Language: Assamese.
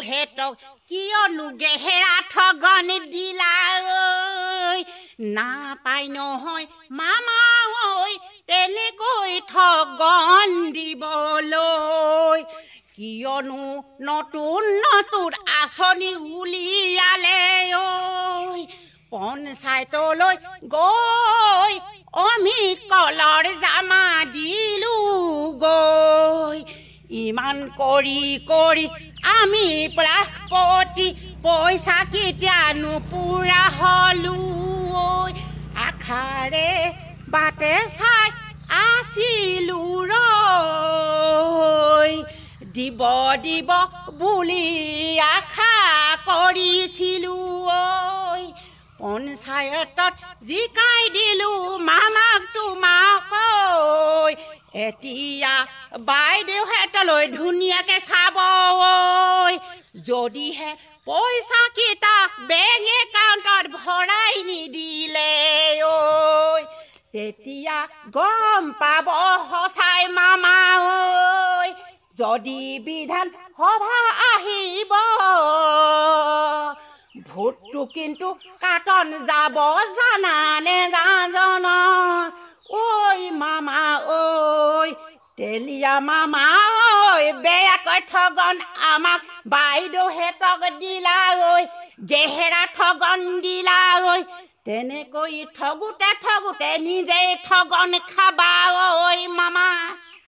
হেতক কিয়নো গেহেৰা ঠগন দিলা ঐ নাপাই নহয় মামা ঐ তেনেকৈ ঠগন দিবলৈ কিয়নো নতুন নতুন আঁচনি উলিয়ালে ঐ পঞ্চায়তলৈ গৈ অমিত কলৰ জামা দিলো গৈ ইমান কৰি কৰি আমি প্ৰাপতি পইচা কেতিয়ানো পুৰা হলো ঐ আখাৰে বাটে চাই আছিলো ৰৈ দিব দিব বুলি আশা কৰিছিলো ঐ পঞ্চায়তত জিকাই দিলো মামাক তোমাক এতিয়া বাইদেউহেঁতলৈ ধুনীয়াকে চাব যদিহে পইচা কেইটা বেংক একাউণ্টত ভৰাই নিদিলে তেতিয়া গম পাব সঁচাই মামা যদি বিধান সভা আহিব ভোটটো কিন্তু কাটন যাব জানানে জান ঐ মামা ঐ তেলিয়া মামা ঐ বেয়াকৈ ঠগন আমাক বাইদেউহেঁতক দিলা ঐ গেহেৰা ঠগন দিলা ঐ তেনেকৈ ঠগোতে ঠগোতে নিজে ঠগন খাবা ঐ মামা